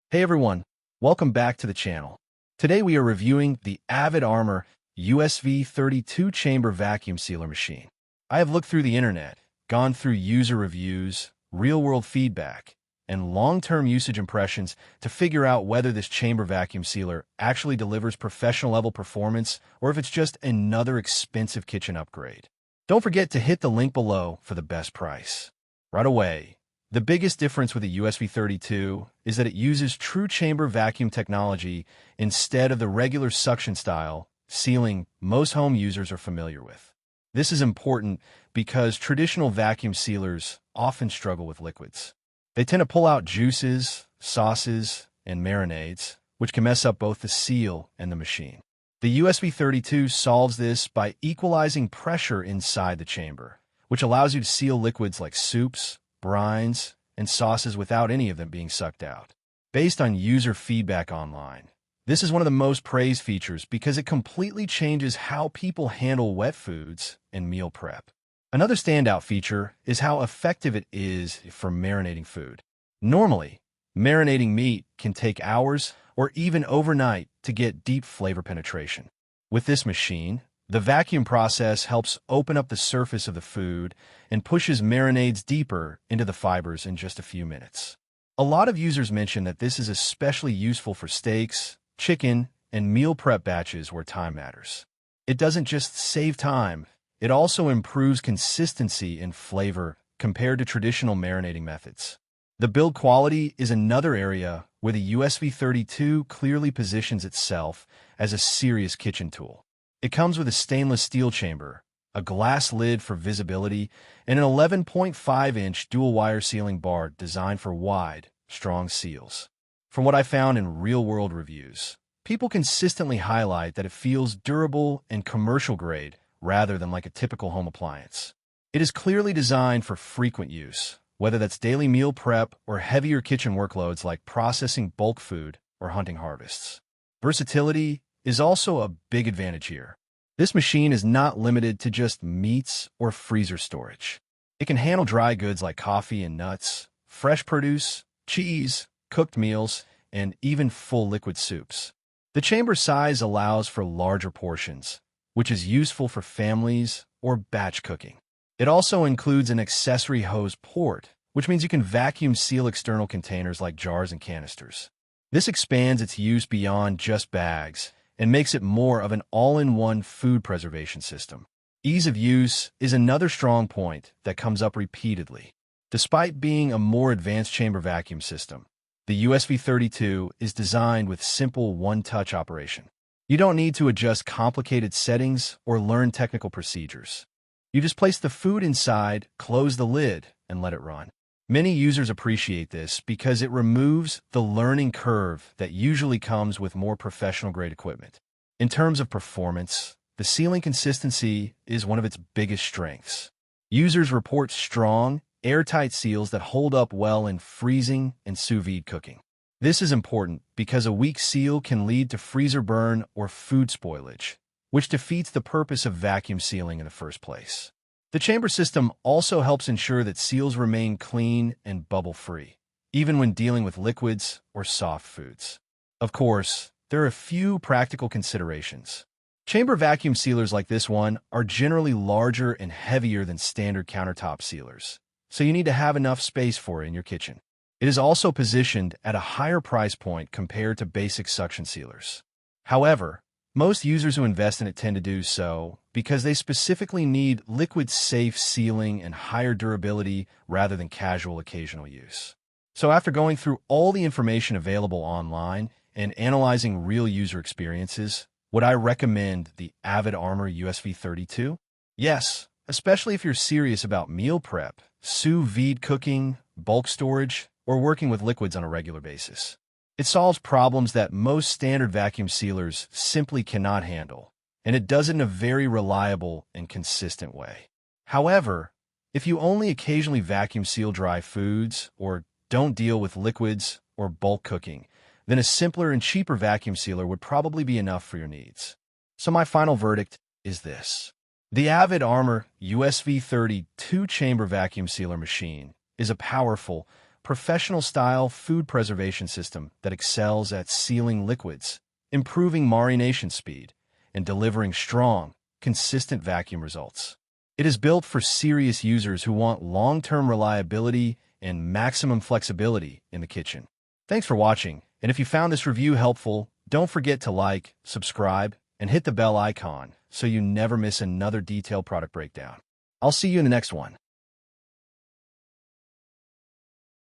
Hey everyone, welcome back to the channel. Today we are reviewing the Avid Armor USV32 chamber vacuum sealer machine. I have looked through the internet, gone through user reviews, real-world feedback, and long-term usage impressions to figure out whether this chamber vacuum sealer actually delivers professional-level performance or if it's just another expensive kitchen upgrade. Don't forget to hit the link below for the best price. Right away, the biggest difference with the USV32 is that it uses true chamber vacuum technology instead of the regular suction style sealing most home users are familiar with. This is important because traditional vacuum sealers often struggle with liquids. They tend to pull out juices, sauces, and marinades, which can mess up both the seal and the machine. The USV32 solves this by equalizing pressure inside the chamber, which allows you to seal liquids like soups, brines, and sauces without any of them being sucked out. Based on user feedback online, this is one of the most praised features because it completely changes how people handle wet foods and meal prep. Another standout feature is how effective it is for marinating food. Normally, marinating meat can take hours or even overnight to get deep flavor penetration. With this machine, the vacuum process helps open up the surface of the food and pushes marinades deeper into the fibers in just a few minutes. A lot of users mention that this is especially useful for steaks, chicken, and meal prep batches where time matters. It doesn't just save time, it also improves consistency and flavor compared to traditional marinating methods. The build quality is another area where the USV32 clearly positions itself as a serious kitchen tool. It comes with a stainless steel chamber, a glass lid for visibility, and an 11.5-inch dual-wire sealing bar designed for wide, strong seals. From what I found in real-world reviews, people consistently highlight that it feels durable and commercial-grade rather than like a typical home appliance. It is clearly designed for frequent use, whether that's daily meal prep or heavier kitchen workloads like processing bulk food or hunting harvests. Versatility is also a big advantage here. This machine is not limited to just meats or freezer storage. It can handle dry goods like coffee and nuts, fresh produce, cheese, cooked meals, and even full liquid soups. The chamber size allows for larger portions, which is useful for families or batch cooking. It also includes an accessory hose port, which means you can vacuum seal external containers like jars and canisters. This expands its use beyond just bags and makes it more of an all-in-one food preservation system. Ease of use is another strong point that comes up repeatedly. Despite being a more advanced chamber vacuum system, the USV32 is designed with simple one-touch operation. You don't need to adjust complicated settings or learn technical procedures. You just place the food inside, close the lid, and let it run. Many users appreciate this because it removes the learning curve that usually comes with more professional-grade equipment. In terms of performance, the sealing consistency is one of its biggest strengths. Users report strong, airtight seals that hold up well in freezing and sous vide cooking. This is important because a weak seal can lead to freezer burn or food spoilage, which defeats the purpose of vacuum sealing in the first place. The chamber system also helps ensure that seals remain clean and bubble-free, even when dealing with liquids or soft foods. Of course, there are a few practical considerations. Chamber vacuum sealers like this one are generally larger and heavier than standard countertop sealers, so you need to have enough space for it in your kitchen. It is also positioned at a higher price point compared to basic suction sealers. However, most users who invest in it tend to do so because they specifically need liquid-safe sealing and higher durability rather than casual occasional use. So after going through all the information available online and analyzing real user experiences, would I recommend the Avid Armor USV32? Yes, especially if you're serious about meal prep, sous vide cooking, bulk storage, or working with liquids on a regular basis. It solves problems that most standard vacuum sealers simply cannot handle, and it does it in a very reliable and consistent way. However, if you only occasionally vacuum seal dry foods or don't deal with liquids or bulk cooking, then a simpler and cheaper vacuum sealer would probably be enough for your needs. So my final verdict is this. The Avid Armor USV32 chamber vacuum sealer machine is a powerful, professional-style food preservation system that excels at sealing liquids, improving marination speed, and delivering strong, consistent vacuum results. It is built for serious users who want long-term reliability and maximum flexibility in the kitchen. Thanks for watching, and if you found this review helpful, don't forget to like, subscribe, and hit the bell icon so you never miss another detailed product breakdown. I'll see you in the next one.